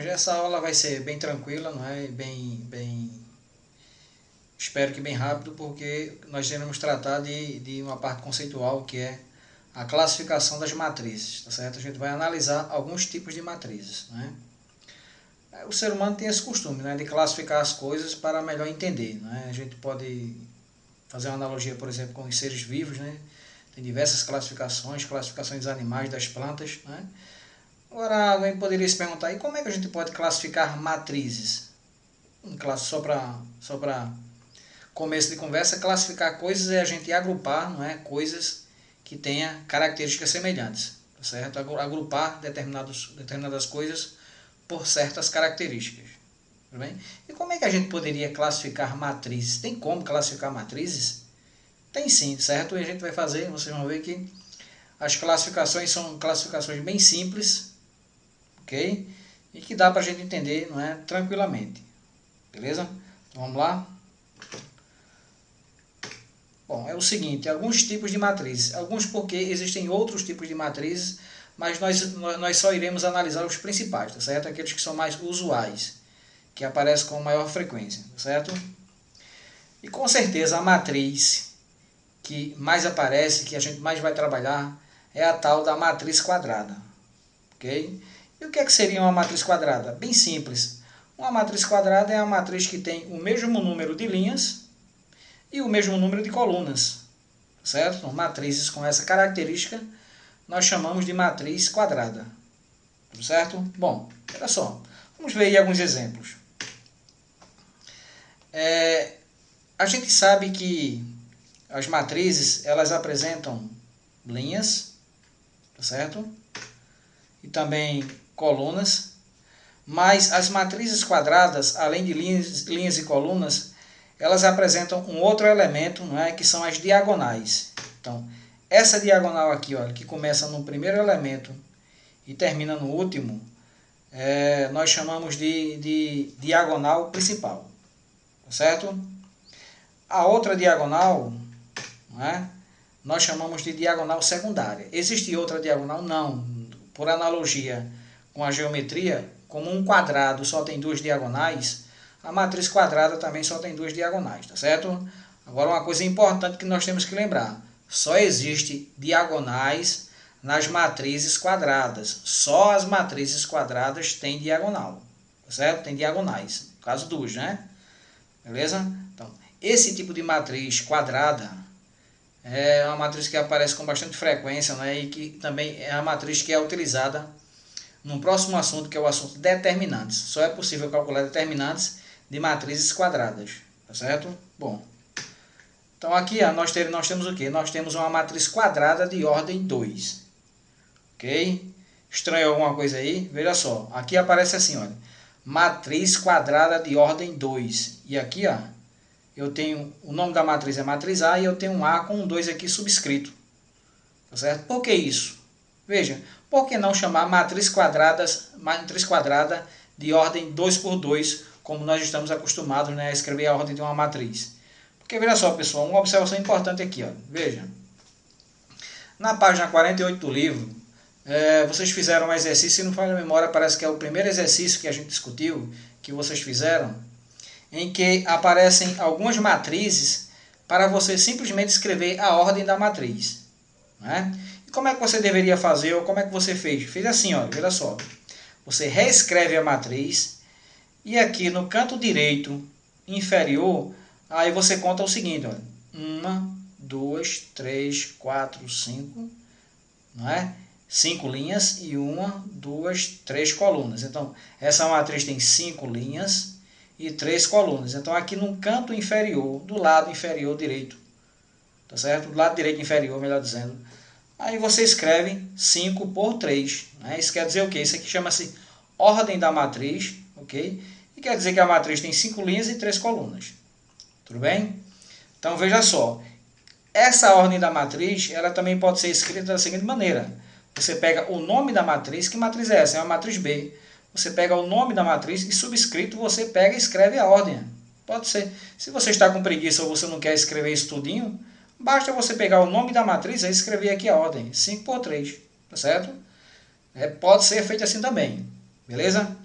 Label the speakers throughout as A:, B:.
A: Hoje essa aula vai ser bem tranquila, não é? Espero que bem rápido, porque nós iremos tratar de uma parte conceitual, que é a classificação das matrizes, tá certo? A gente vai analisar alguns tipos de matrizes, né? O ser humano tem esse costume, né, de classificar as coisas para melhor entender, né? A gente pode fazer uma analogia, por exemplo, com os seres vivos, né? Tem diversas classificações dos animais, das plantas, né? Agora, alguém poderia se perguntar, e como é que a gente pode classificar matrizes? Só para começo de conversa, classificar coisas é a gente agrupar, não é, coisas que tenham características semelhantes, tá certo? Agrupar determinadas coisas por certas características, tudo bem? E como é que a gente poderia classificar matrizes? Tem como classificar matrizes? Tem sim, certo? E a gente vai fazer, vocês vão ver que as classificações são classificações bem simples, ok? E que dá para a gente entender, não é, tranquilamente, beleza? Então vamos lá. Bom, é o seguinte, alguns tipos de matrizes, alguns porque existem outros tipos de matrizes, mas nós só iremos analisar os principais, tá certo? Aqueles que são mais usuais, que aparecem com maior frequência, tá certo? E com certeza a matriz que mais aparece, que a gente mais vai trabalhar, é a tal da matriz quadrada, ok? E o que é que seria uma matriz quadrada? Bem simples. Uma matriz quadrada é uma matriz que tem o mesmo número de linhas e o mesmo número de colunas, certo? Então, matrizes com essa característica nós chamamos de matriz quadrada, certo? Bom, olha só, vamos ver aí alguns exemplos. A gente sabe que as matrizes, elas apresentam linhas, tá certo? E também colunas, mas as matrizes quadradas, além de linhas e colunas, elas apresentam um outro elemento, não é, que são as diagonais. Então, essa diagonal aqui, olha, que começa no primeiro elemento e termina no último, nós chamamos de diagonal principal, certo? A outra diagonal, não é, nós chamamos de diagonal secundária. Existe outra diagonal? Não. Por analogia com a geometria, como um quadrado só tem duas diagonais, a matriz quadrada também só tem duas diagonais, tá certo? Agora, uma coisa importante que nós temos que lembrar, só existe diagonais nas matrizes quadradas. Só as matrizes quadradas têm diagonal, tá certo? Tem diagonais, no caso duas, né? Beleza? Então, esse tipo de matriz quadrada é uma matriz que aparece com bastante frequência, né? E que também é a matriz que é utilizada no próximo assunto, que é o assunto determinantes. Só é possível calcular determinantes de matrizes quadradas, tá certo? Bom, então aqui ó, nós temos o quê? Nós temos uma matriz quadrada de ordem 2, ok? Estranhou alguma coisa aí? Veja só, aqui aparece assim, olha, matriz quadrada de ordem 2, e aqui ó, eu tenho, o nome da matriz é matriz A, e eu tenho um A com um 2 aqui subscrito, tá certo? Por que isso? Veja, por que não chamar matriz quadrada de ordem 2 por 2, como nós estamos acostumados, né, a escrever a ordem de uma matriz? Porque, veja só, pessoal, uma observação importante aqui, ó, veja. Na página 48 do livro, vocês fizeram um exercício, se não falha a memória, parece que é o primeiro exercício que a gente discutiu, que vocês fizeram, em que aparecem algumas matrizes para você simplesmente escrever a ordem da matriz, né? E como é que você deveria fazer, ou como é que você fez? Fez assim, ó, veja só. Você reescreve a matriz e aqui no canto direito inferior, aí você conta o seguinte, olha, 1, 2, 3, 4, 5, não é? 5 linhas e 1, 2, 3 colunas. Então, essa matriz tem 5 linhas e 3 colunas. Então, aqui no canto inferior, do lado inferior direito, tá certo? Do lado direito inferior, melhor dizendo, aí você escreve 5 por 3. Né? Isso quer dizer o quê? Isso aqui chama-se ordem da matriz, ok? E quer dizer que a matriz tem 5 linhas e 3 colunas. Tudo bem? Então, veja só. Essa ordem da matriz, ela também pode ser escrita da seguinte maneira. Você pega o nome da matriz. Que matriz é essa? É uma matriz B. Você pega o nome da matriz e subscrito você pega e escreve a ordem. Pode ser. Se você está com preguiça ou você não quer escrever isso tudinho, basta você pegar o nome da matriz e escrever aqui a ordem. 5 por 3. Tá certo? Pode ser feito assim também. Beleza?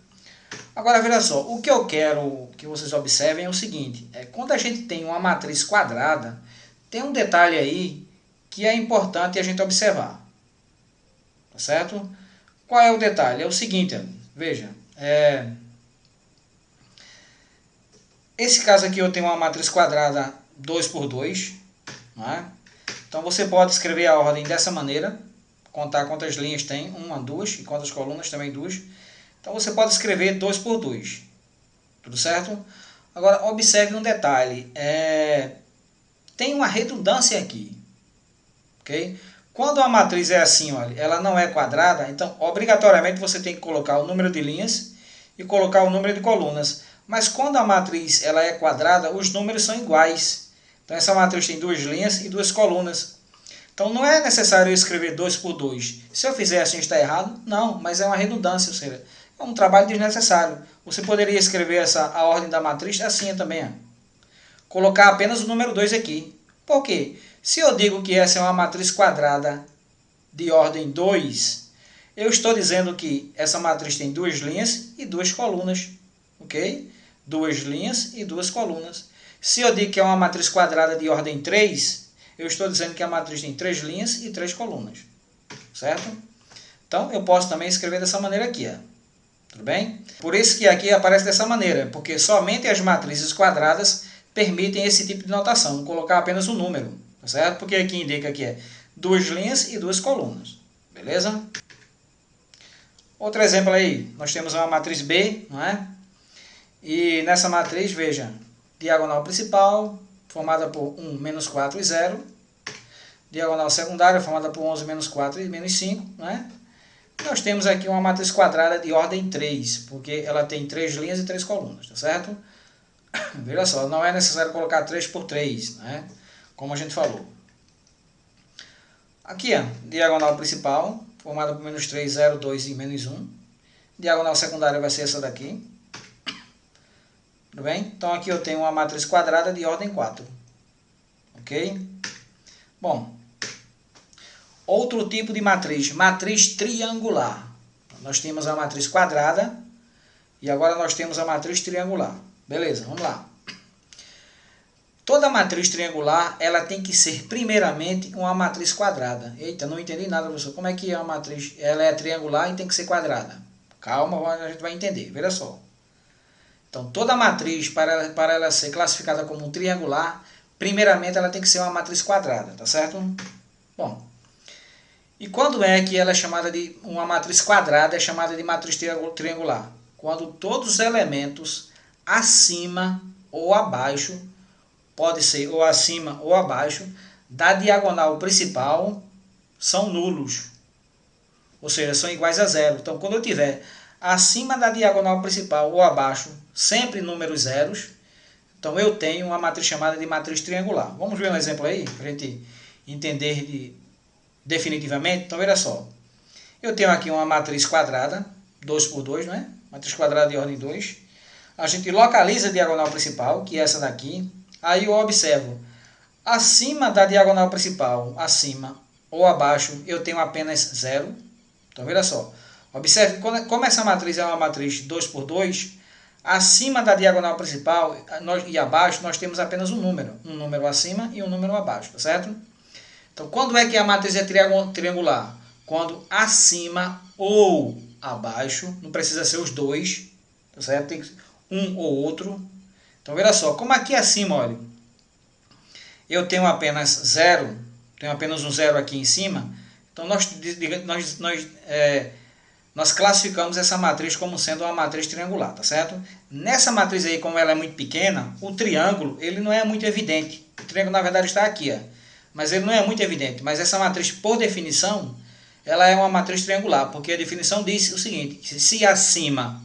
A: Agora, veja só, o que eu quero que vocês observem é o seguinte, quando a gente tem uma matriz quadrada, tem um detalhe aí que é importante a gente observar, tá certo? Qual é o detalhe? É o seguinte, veja, esse caso aqui eu tenho uma matriz quadrada 2 por 2, não é? Então você pode escrever a ordem dessa maneira, contar quantas linhas tem, 1, 2, e quantas colunas também 2. Então você pode escrever 2 por 2, tudo certo? Agora observe um detalhe, tem uma redundância aqui, ok? Quando a matriz é assim, olha, ela não é quadrada, então obrigatoriamente você tem que colocar o número de linhas e colocar o número de colunas. Mas quando a matriz ela é quadrada, os números são iguais. Então essa matriz tem 2 linhas e 2 colunas. Então não é necessário eu escrever 2 por 2. Se eu fizer assim está errado? Não, mas é uma redundância, ou seja, é um trabalho desnecessário. Você poderia escrever a ordem da matriz assim também. Colocar apenas o número 2 aqui. Por quê? Se eu digo que essa é uma matriz quadrada de ordem 2, eu estou dizendo que essa matriz tem 2 linhas e 2 colunas. Ok? 2 linhas e 2 colunas. Se eu digo que é uma matriz quadrada de ordem 3, eu estou dizendo que a matriz tem 3 linhas e 3 colunas. Certo? Então, eu posso também escrever dessa maneira aqui. Tudo bem? Por isso que aqui aparece dessa maneira, porque somente as matrizes quadradas permitem esse tipo de notação, colocar apenas um número. Tá certo? Porque aqui indica que é 2 linhas e 2 colunas. Beleza? Outro exemplo aí, nós temos uma matriz B, não é? E nessa matriz, veja, diagonal principal, formada por 1, menos 4 e 0. Diagonal secundária, formada por 11, menos 4 e menos 5. Né? Nós temos aqui uma matriz quadrada de ordem 3, porque ela tem 3 linhas e 3 colunas, tá certo? Veja só, não é necessário colocar 3 por 3, né? Como a gente falou. Aqui, ó, diagonal principal, formada por menos 3, 0, 2 e menos 1. Diagonal secundária vai ser essa daqui. Tudo bem? Então aqui eu tenho uma matriz quadrada de ordem 4. Ok? Bom, outro tipo de matriz triangular. Nós temos a matriz quadrada e agora nós temos a matriz triangular. Beleza, vamos lá. Toda matriz triangular, ela tem que ser primeiramente uma matriz quadrada. Eita, não entendi nada, professor. Como é que é uma matriz? Ela é triangular e tem que ser quadrada. Calma, a gente vai entender. Veja só. Então, toda matriz, para ela ser classificada como triangular, primeiramente ela tem que ser uma matriz quadrada, tá certo? Bom, e quando é que ela é chamada de uma matriz quadrada, é chamada de matriz triangular? Quando todos os elementos acima ou abaixo, pode ser ou acima ou abaixo, da diagonal principal são nulos, ou seja, são iguais a zero. Então, quando eu tiver acima da diagonal principal ou abaixo, sempre números zeros, então eu tenho uma matriz chamada de matriz triangular. Vamos ver um exemplo aí, para a gente entender definitivamente. Então, veja só. Eu tenho aqui uma matriz quadrada, 2 por 2, não é? Matriz quadrada de ordem 2. A gente localiza a diagonal principal, que é essa daqui. Aí eu observo, acima da diagonal principal, acima ou abaixo, eu tenho apenas zero. Então, veja só. Observe, como essa matriz é uma matriz 2 por 2, acima da diagonal principal e abaixo nós temos apenas um número acima e um número abaixo, tá certo? Então, quando é que a matriz é triangular? Quando acima ou abaixo, não precisa ser os dois, tá certo? Tem que ser um ou outro. Então, veja só, como aqui acima, olha, eu tenho apenas zero, tenho apenas um zero aqui em cima, então nós classificamos essa matriz como sendo uma matriz triangular, tá certo? Nessa matriz aí, como ela é muito pequena, o triângulo ele não é muito evidente. O triângulo, na verdade, está aqui, ó, mas ele não é muito evidente. Mas essa matriz, por definição, ela é uma matriz triangular, porque a definição diz o seguinte, se acima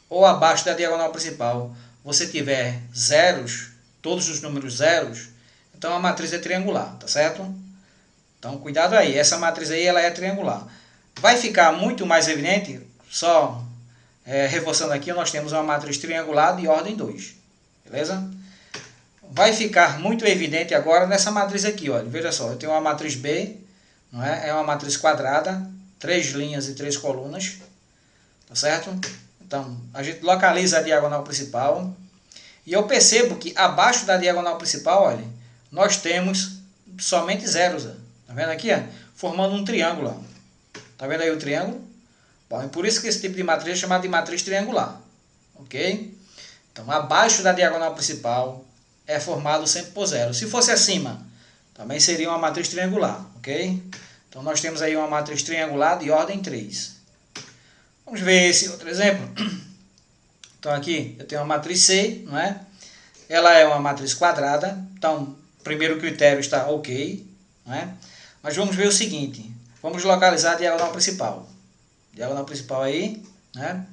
A: ou abaixo da diagonal principal você tiver zeros, todos os números zeros, então a matriz é triangular, tá certo? Então, cuidado aí, essa matriz aí ela é triangular. Vai ficar muito mais evidente, só reforçando aqui, nós temos uma matriz triangular de ordem 2, beleza? Vai ficar muito evidente agora nessa matriz aqui, olha, veja só, eu tenho uma matriz B, não é? É uma matriz quadrada, 3 linhas e 3 colunas, tá certo? Então, a gente localiza a diagonal principal. E eu percebo que abaixo da diagonal principal, olha, nós temos somente zeros. Tá vendo aqui? Ó? Formando um triângulo. Ó. Tá vendo aí o triângulo? Bom, é por isso que esse tipo de matriz é chamado de matriz triangular. Ok? Então, abaixo da diagonal principal é formado sempre por zero. Se fosse acima, também seria uma matriz triangular. Ok? Então, nós temos aí uma matriz triangular de ordem 3. Vamos ver esse outro exemplo. Então, aqui eu tenho uma matriz C, não é? Ela é uma matriz quadrada. Então, o primeiro critério está ok, não é? Mas vamos ver o seguinte. Vamos localizar a diagonal principal. Diagonal principal aí, né?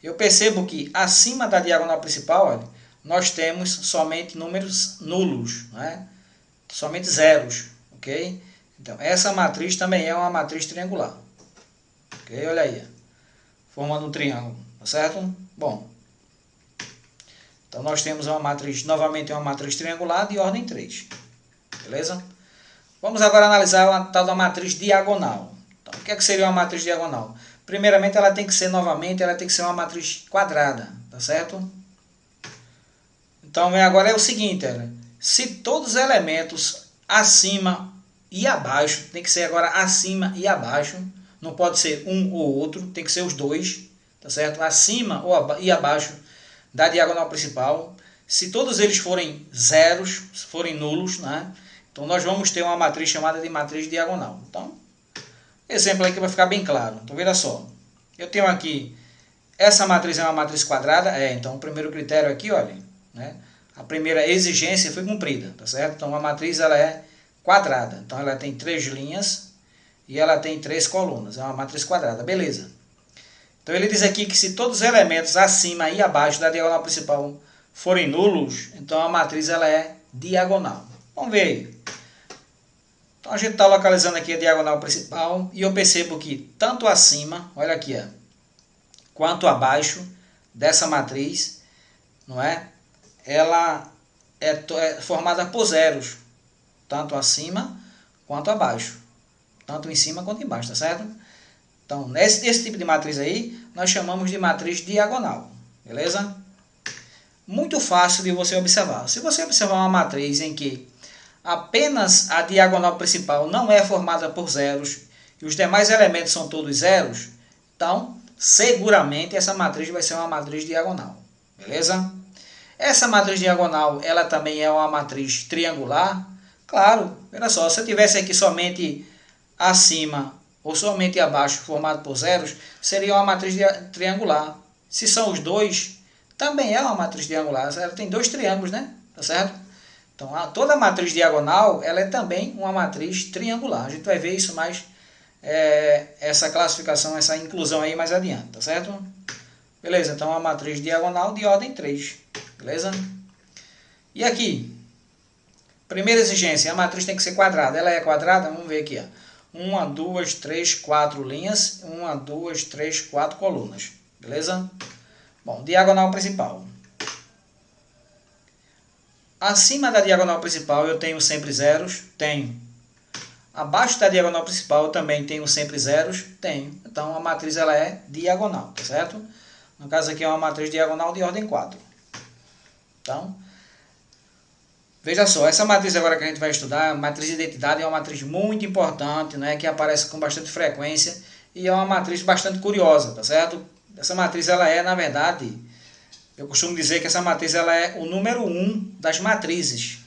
A: Eu percebo que acima da diagonal principal, olha, nós temos somente números nulos, né? Somente zeros, ok? Então, essa matriz também é uma matriz triangular. Ok? Olha aí. Formando um triângulo, tá certo? Bom. Então, nós temos uma matriz, novamente uma matriz triangular de ordem 3. Beleza? Vamos agora analisar a tal da matriz diagonal. Então, o que é que seria uma matriz diagonal? Primeiramente, ela tem que ser, novamente, ela tem que ser uma matriz quadrada, tá certo? Então, agora é o seguinte, se todos os elementos acima e abaixo, tem que ser agora acima e abaixo, não pode ser um ou outro, tem que ser os dois, tá certo? Acima e abaixo da diagonal principal. Se todos eles forem zeros, forem nulos, né? Então, nós vamos ter uma matriz chamada de matriz diagonal. Então, exemplo aqui vai ficar bem claro. Então, veja só. Eu tenho aqui, essa matriz é uma matriz quadrada. Então, o primeiro critério aqui, olha, né? A primeira exigência foi cumprida, tá certo? Então, a matriz ela é quadrada. Então, ela tem 3 linhas e ela tem 3 colunas. É uma matriz quadrada, beleza. Então, ele diz aqui que se todos os elementos acima e abaixo da diagonal principal forem nulos, então a matriz ela é diagonal. Vamos ver aí. Então, a gente está localizando aqui a diagonal principal e eu percebo que tanto acima, olha aqui, ó, quanto abaixo dessa matriz, não é? Ela é formada por zeros, tanto acima quanto abaixo, tanto em cima quanto embaixo, tá certo? Então, esse tipo de matriz aí, nós chamamos de matriz diagonal, beleza? Muito fácil de você observar. Se você observar uma matriz em que apenas a diagonal principal não é formada por zeros e os demais elementos são todos zeros, então, seguramente essa matriz vai ser uma matriz diagonal, beleza? Essa matriz diagonal, ela também é uma matriz triangular? Claro, olha só, se eu tivesse aqui somente acima ou somente abaixo formado por zeros, seria uma matriz triangular. Se são os dois, também é uma matriz triangular. Ela tem 2 triângulos, né? Tá certo? Então, toda matriz diagonal, ela é também uma matriz triangular. A gente vai ver isso mais, essa classificação, essa inclusão aí mais adiante, tá certo? Beleza, então a matriz diagonal de ordem 3, beleza? E aqui, primeira exigência, a matriz tem que ser quadrada. Ela é quadrada? Vamos ver aqui, ó. 1, 2, 3, 4 linhas, 1, 2, 3, 4 colunas, beleza? Bom, diagonal principal. Acima da diagonal principal eu tenho sempre zeros? Tenho. Abaixo da diagonal principal eu também tenho sempre zeros? Tenho. Então a matriz ela é diagonal, tá certo? No caso aqui é uma matriz diagonal de ordem 4. Então, veja só, essa matriz agora que a gente vai estudar, a matriz de identidade, é uma matriz muito importante, né, que aparece com bastante frequência e é uma matriz bastante curiosa, tá certo? Essa matriz ela é, na verdade, eu costumo dizer que essa matriz ela é o número 1 das matrizes,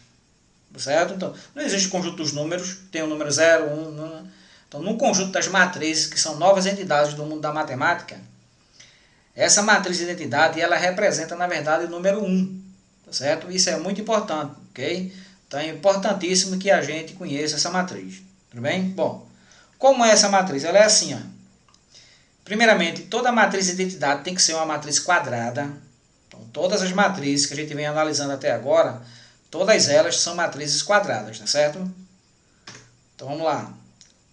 A: certo? Então, não existe conjunto dos números, tem o número 0, 1, então no conjunto das matrizes, que são novas entidades do mundo da matemática, essa matriz de identidade, ela representa, na verdade, o número 1, tá certo? Isso é muito importante, ok? Então é importantíssimo que a gente conheça essa matriz, tudo bem? Bom, como é essa matriz? Ela é assim, ó. Primeiramente, toda matriz de identidade tem que ser uma matriz quadrada. Então, todas as matrizes que a gente vem analisando até agora, todas elas são matrizes quadradas, tá certo? Então, vamos lá.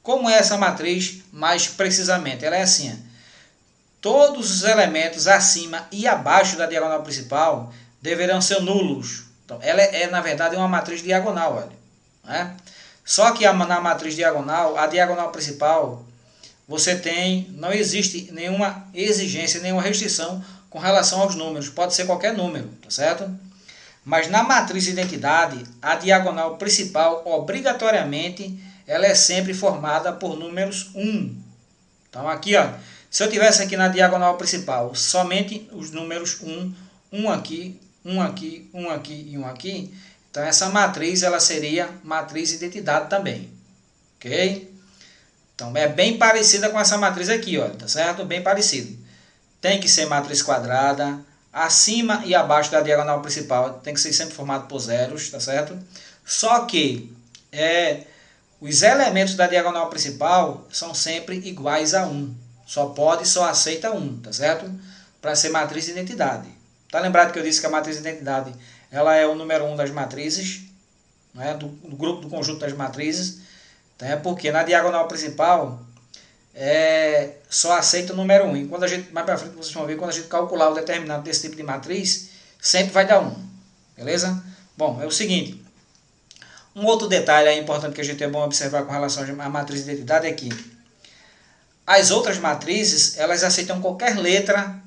A: Como é essa matriz mais precisamente? Ela é assim, ó. Todos os elementos acima e abaixo da diagonal principal deverão ser nulos. Então, ela é, na verdade, uma matriz diagonal, olha, né? Só que na matriz diagonal, a diagonal principal, não existe nenhuma exigência, nenhuma restrição com relação aos números. Pode ser qualquer número, tá certo? Mas na matriz de identidade, a diagonal principal, obrigatoriamente, ela é sempre formada por números 1. Então aqui, ó, se eu tivesse aqui na diagonal principal somente os números 1, 1 aqui, 1 aqui, 1 aqui e 1 aqui, então essa matriz ela seria matriz de identidade também. Ok? Então é bem parecida com essa matriz aqui, ó, tá certo? Bem parecido. Tem que ser matriz quadrada, acima e abaixo da diagonal principal tem que ser sempre formado por zeros, tá certo? Só que os elementos da diagonal principal são sempre iguais a 1. Só aceita 1, tá certo? Para ser matriz de identidade. Tá lembrado que eu disse que a matriz de identidade ela é o número 1 das matrizes, né? do grupo do conjunto das matrizes. Então, é porque na diagonal principal só aceita o número 1. E quando a gente, mais para frente vocês vão ver, quando a gente calcular o determinado desse tipo de matriz, sempre vai dar 1. Beleza? Bom, é o seguinte. Um outro detalhe importante que a gente é bom observar com relação à matriz de identidade é que as outras matrizes, elas aceitam qualquer letra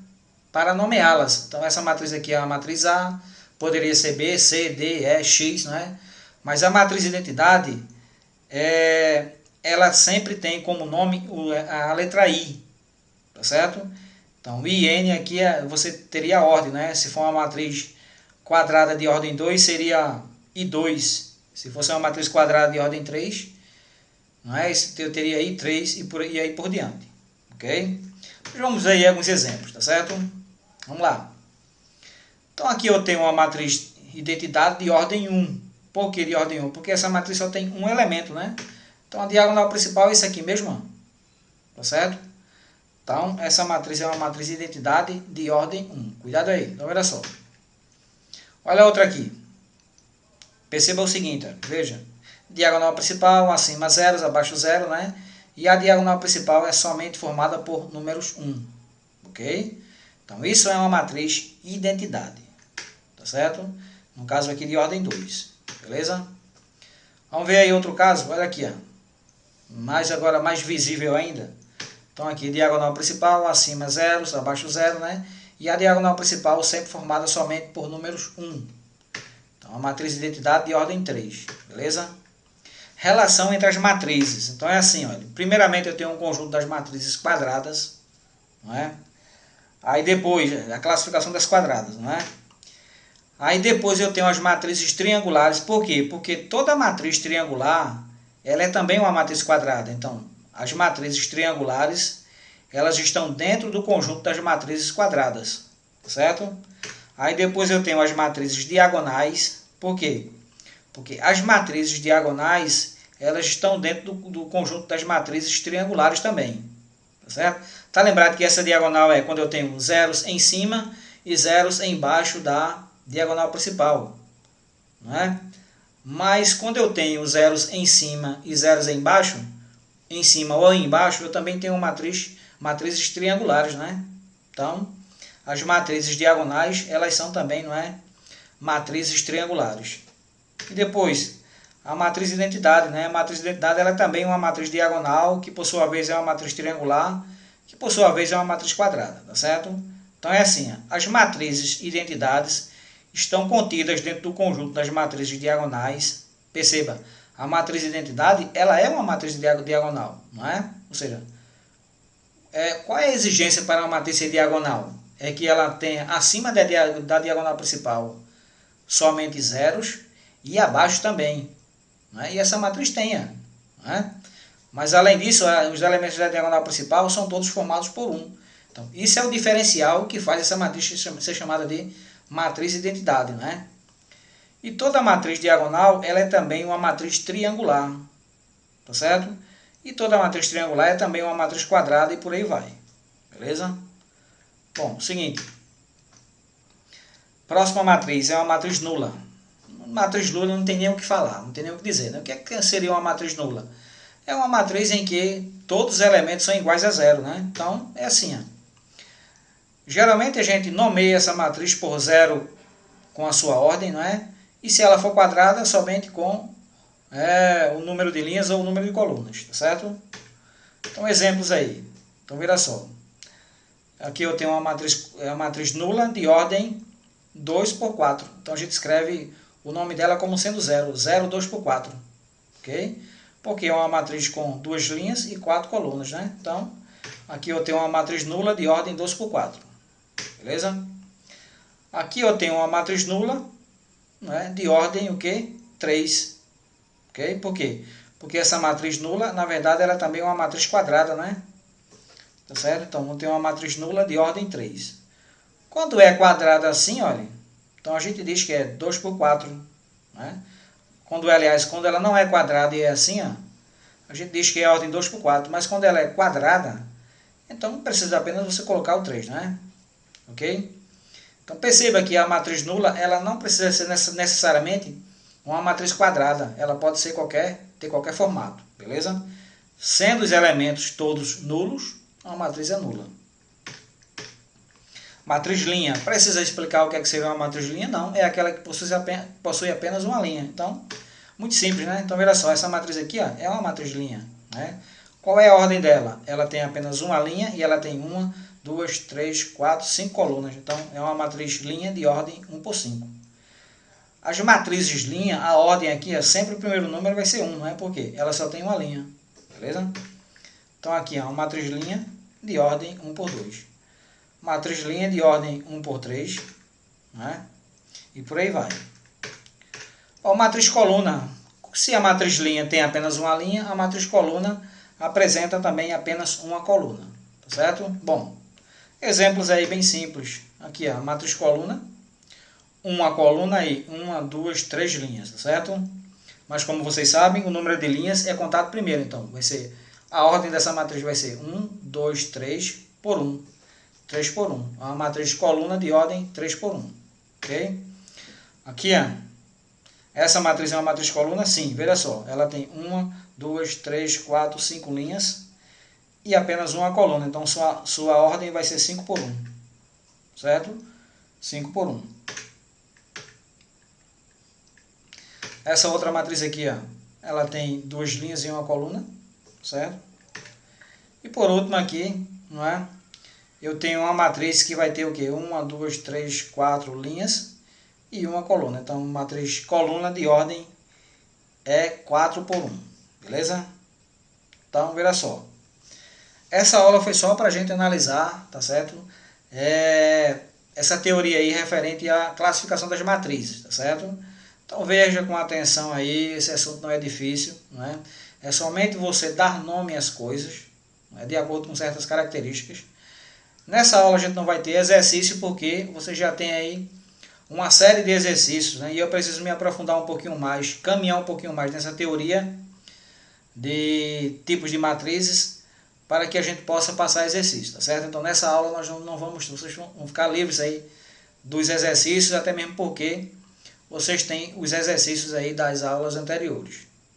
A: para nomeá-las. Então essa matriz aqui é a matriz A, poderia ser B, C, D, E, X, né? Mas a matriz de identidade, ela sempre tem como nome a letra I, tá certo? Então IN aqui você teria a ordem, né? Se for uma matriz quadrada de ordem 2, seria I2. Se fosse uma matriz quadrada de ordem 3, não é? Eu teria I3 e aí por diante. Ok? Vamos ver aí alguns exemplos, tá certo? Vamos lá. Então aqui eu tenho uma matriz identidade de ordem 1. Por que de ordem 1? Porque essa matriz só tem um elemento, né? Então a diagonal principal é isso aqui mesmo. Tá certo? Então essa matriz é uma matriz de identidade de ordem 1. Cuidado aí. Então olha só. Olha a outra aqui. Perceba o seguinte, veja. Diagonal principal, acima zeros, abaixo zero, né? E a diagonal principal é somente formada por números 1. Ok? Então isso é uma matriz identidade. Tá certo? No caso aqui de ordem 2. Beleza? Vamos ver aí outro caso. Olha aqui, ó. Agora mais visível ainda. Então aqui diagonal principal, acima zeros, abaixo zero, né? E a diagonal principal sempre formada somente por números 1. Então a matriz de identidade de ordem 3. Beleza? Relação entre as matrizes. Então é assim, olha. Primeiramente eu tenho um conjunto das matrizes quadradas, não é? Aí depois a classificação das quadradas, não é? Aí depois eu tenho as matrizes triangulares. Por quê? Porque toda matriz triangular, ela é também uma matriz quadrada. Então, as matrizes triangulares, elas estão dentro do conjunto das matrizes quadradas, certo? Aí depois eu tenho as matrizes diagonais. Por quê? Porque as matrizes diagonais, elas estão dentro do conjunto das matrizes triangulares também. Tá certo? Tá lembrado que essa diagonal é quando eu tenho zeros em cima e zeros embaixo da diagonal principal. Não é? Mas quando eu tenho zeros em cima e zeros embaixo, em cima ou embaixo, eu também tenho matrizes triangulares. Né? Então, as matrizes diagonais, elas são também, não é? Matrizes triangulares. E depois, a matriz de identidade, né? A matriz de identidade ela é também uma matriz diagonal, que por sua vez é uma matriz triangular, que por sua vez é uma matriz quadrada, tá certo? Então é assim, as matrizes identidades estão contidas dentro do conjunto das matrizes diagonais. Perceba, a matriz de identidade ela é uma matriz diagonal, não é? Ou seja, qual é a exigência para uma matriz ser diagonal? É que ela tenha acima da diagonal principal somente zeros e abaixo também. Né? E essa matriz tenha. Né? Mas além disso, os elementos da diagonal principal são todos formados por 1. Então, isso é o diferencial que faz essa matriz ser chamada de matriz de identidade. Né? E toda matriz diagonal ela é também uma matriz triangular. Tá certo? E toda matriz triangular é também uma matriz quadrada e por aí vai. Beleza? Bom, seguinte. Próxima matriz é uma matriz nula. Matriz nula não tem nem o que falar, não tem nem o que dizer. Né? O que seria uma matriz nula? É uma matriz em que todos os elementos são iguais a zero. Né? Então, é assim. Ó. Geralmente a gente nomeia essa matriz por zero com a sua ordem, não é? E se ela for quadrada, somente com o número de linhas ou o número de colunas, tá certo? Então, exemplos aí. Então, veja só. Aqui eu tenho uma matriz nula de ordem 2 por 4. Então, a gente escreve o nome dela como sendo 0. 0, 2 por 4. Ok? Porque é uma matriz com 2 linhas e 4 colunas, né? Então, aqui eu tenho uma matriz nula de ordem 2 por 4. Beleza? Aqui eu tenho uma matriz nula, né, de ordem o quê? 3. Ok? Por quê? Porque essa matriz nula, na verdade, ela também é uma matriz quadrada, né? Tá certo? Então, eu tenho uma matriz nula de ordem 3. Quando é quadrada assim, olha, então a gente diz que é 2 por 4, né? Quando ela não é quadrada e é assim, ó, a gente diz que é ordem 2 por 4. Mas quando ela é quadrada, então precisa apenas você colocar o 3, né? Ok? Então perceba que a matriz nula, ela não precisa ser necessariamente uma matriz quadrada. Ela pode ser ter qualquer formato, beleza? Sendo os elementos todos nulos, a matriz é nula. Matriz linha. Precisa explicar o que é que seria uma matriz linha? Não, é aquela que possui apenas uma linha. Então, muito simples, né? Então, veja só, essa matriz aqui, ó, é uma matriz linha, né? Qual é a ordem dela? Ela tem apenas uma linha e ela tem 1, 2, 3, 4, 5 colunas. Então, é uma matriz linha de ordem 1 por 5. As matrizes linha, a ordem aqui, sempre o primeiro número vai ser 1, não é? Por quê? Ela só tem uma linha, beleza? Então, aqui, ó, uma matriz linha de ordem 1 por 2. Matriz linha de ordem 1 por 3, né? E por aí vai. Ó, matriz coluna. Se a matriz linha tem apenas uma linha, a matriz coluna apresenta também apenas uma coluna. Tá certo? Bom, exemplos aí bem simples. Aqui, ó, matriz coluna. Uma coluna aí, 1, 2, 3 linhas, tá certo? Mas como vocês sabem, o número de linhas é contado primeiro. Então, a ordem dessa matriz vai ser 1, 2, 3 por 1. 3 por 1. É uma matriz de coluna de ordem 3 por 1. Ok? Aqui, ó. Essa matriz é uma matriz de coluna? Sim, veja só. Ela tem 1, 2, 3, 4, 5 linhas e apenas uma coluna. Então, sua ordem vai ser 5 por 1. Certo? 5 por 1. Essa outra matriz aqui, ó. Ela tem 2 linhas e uma coluna. Certo? E por último aqui, não é? Eu tenho uma matriz que vai ter o quê? 1, 2, 3, 4 linhas e uma coluna. Então, matriz coluna de ordem é 4 por 1. Beleza? Então, veja só. Essa aula foi só para a gente analisar, tá certo? Essa teoria aí referente à classificação das matrizes, tá certo? Então, veja com atenção aí, esse assunto não é difícil, não é? É somente você dar nome às coisas, não é? De acordo com certas características. Nessa aula a gente não vai ter exercício porque você já tem aí uma série de exercícios, né? E eu preciso me aprofundar um pouquinho mais, caminhar um pouquinho mais nessa teoria de tipos de matrizes para que a gente possa passar exercício, tá certo? Então nessa aula nós não vamos, vocês vão ficar livres aí dos exercícios, até mesmo porque vocês têm os exercícios aí das aulas anteriores.